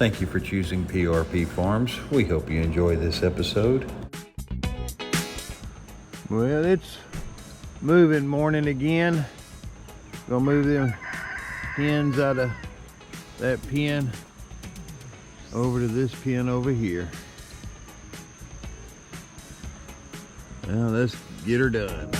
Thank you for choosing PRP Farms. We hope you enjoy this episode. Well, it's moving morning again. Gonna move them hens out of that pen over to this pen over here. Now let's get her done.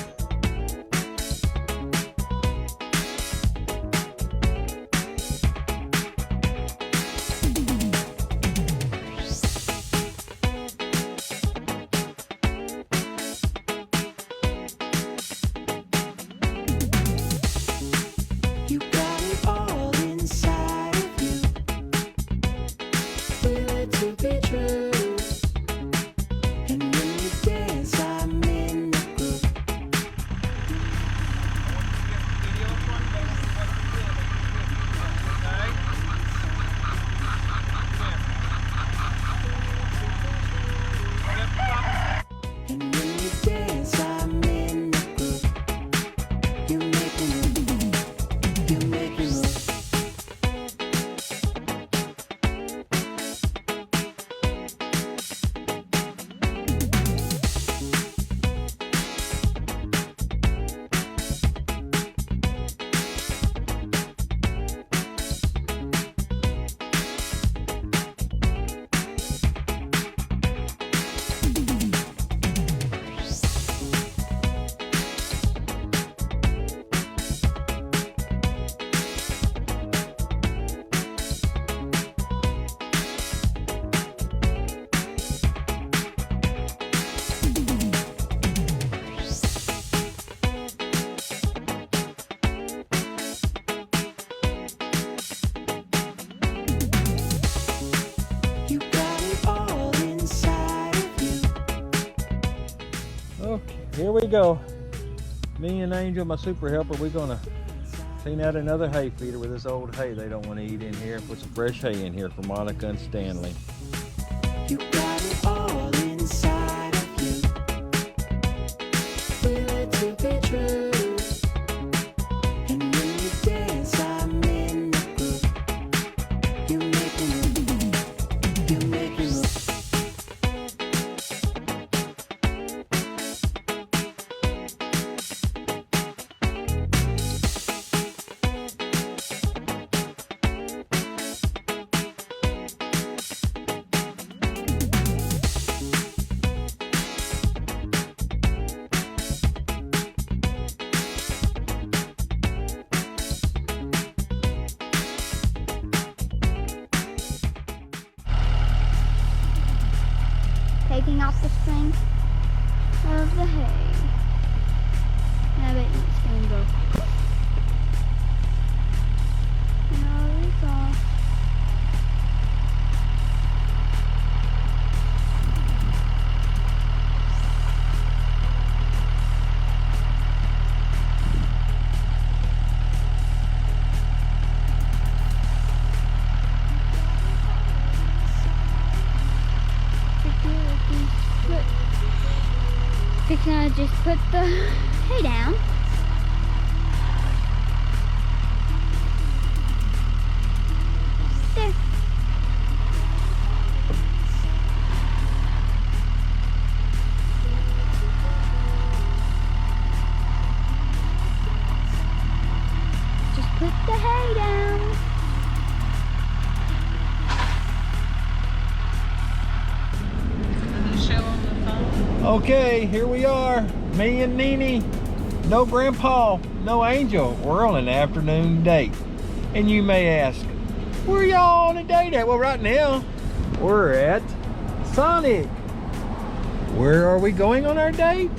Here we go. Me and Angel, my super helper, we're gonna clean out another hay feeder with this old hay they don't want to eat in here. Put some fresh hay in here for Monica and Stanley. You got it all inside of you. Feel it to be true. And when you dance, I'm in the groove. You make me move. You make me move. Taking off the string of the hay. I bet it's gonna go. No, it's off. Can I just put the hay down? There. Just put the hay down. Okay, here we are. Me and Nene. No Grandpa, no Angel. We're on an afternoon date. And you may ask, where y'all on a date at? Well, right now, we're at Sonic. Where are we going on our date?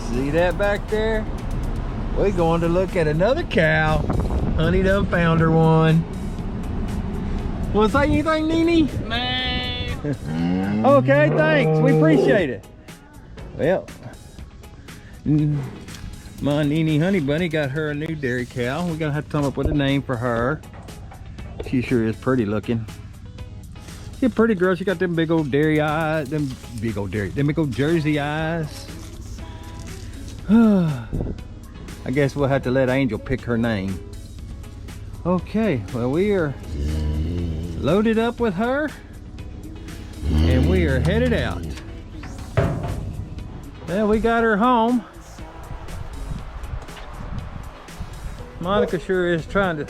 See that back there? We're going to look at another cow. Honey done found her one. Want to say anything, Nene? Okay, thanks. We appreciate it. Well, my Nene Honey Bunny got her a new dairy cow. We're gonna have to come up with a name for her. She sure is pretty looking. She's a pretty girl. She got them big old dairy eyes, them big old Jersey eyes. I guess we'll have to let Angel pick her name. Okay, well we are loaded up with her, and we are headed out. Well, we got her home. Monica sure is trying to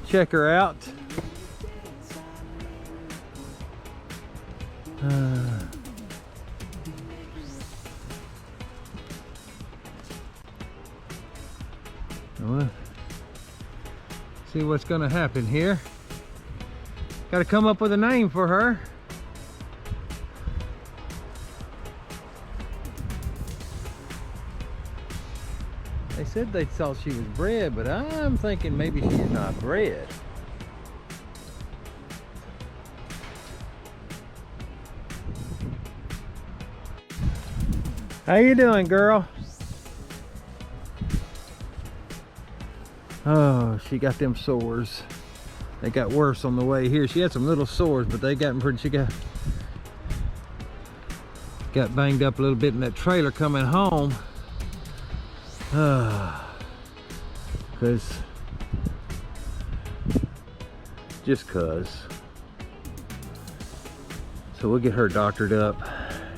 check her out. Well, see what's gonna happen here. Gotta come up with a name for her. They said they thought she was bred, but I'm thinking maybe she's not bred. How you doing, girl? Oh, she got them sores. They got worse on the way here. She had some little sores, but they got pretty. She got banged up a little bit in that trailer coming home. Just cause. So we'll get her doctored up.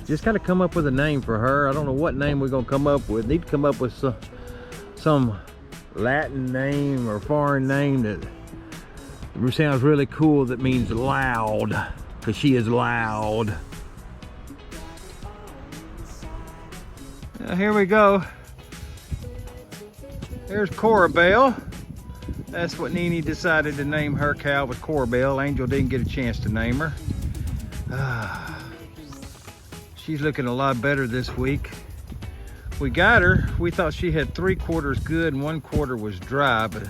Just gotta come up with a name for her. I don't know what name we're gonna come up with. Need to come up with some Latin name or foreign name that sounds really cool, that means loud, because she is loud. Now here we go. There's Corabelle. That's what Nene decided to name her cow, with Corabelle. Angel didn't get a chance to name her. She's looking a lot better this week. We got her. We thought she had 3/4 good and 1/4 was dry, but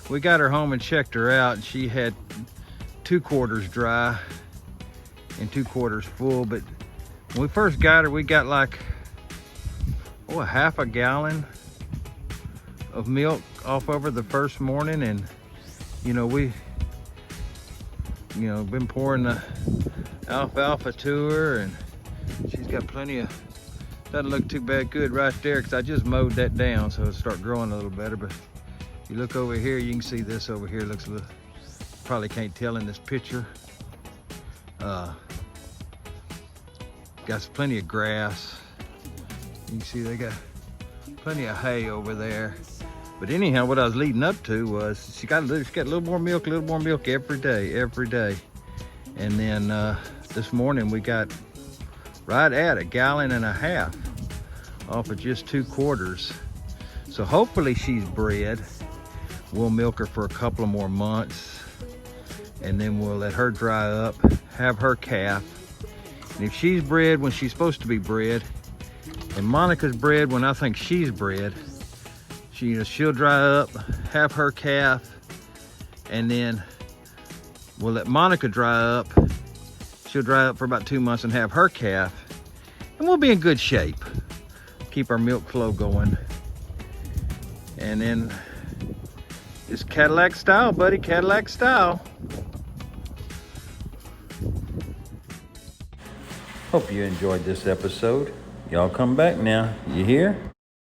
we got her home and checked her out, and she had 2/4 dry and 2/4 full. But when we first got her, we got like, a half a gallon of milk off over the first morning, and we been pouring the alfalfa to her, and she's got plenty of, doesn't look too bad good right there, because I just mowed that down so it'll start growing a little better. But if you look over here, you can see this over here looks a little, probably can't tell in this picture. Got plenty of grass. You can see they got plenty of hay over there. But anyhow, what I was leading up to was she got a little more milk every day. And then this morning we got right at 1.5 gallons off of just 2/4. So hopefully she's bred. We'll milk her for a couple of more months, and then we'll let her dry up, have her calf. And if she's bred when she's supposed to be bred, and Monica's bred when I think she's bred, she'll dry up, have her calf, and then we'll let Monica dry up. She'll dry up for about 2 months and have her calf, and we'll be in good shape. Keep our milk flow going. And then it's Cadillac style, buddy, Cadillac style. Hope you enjoyed this episode. Y'all come back now, you hear?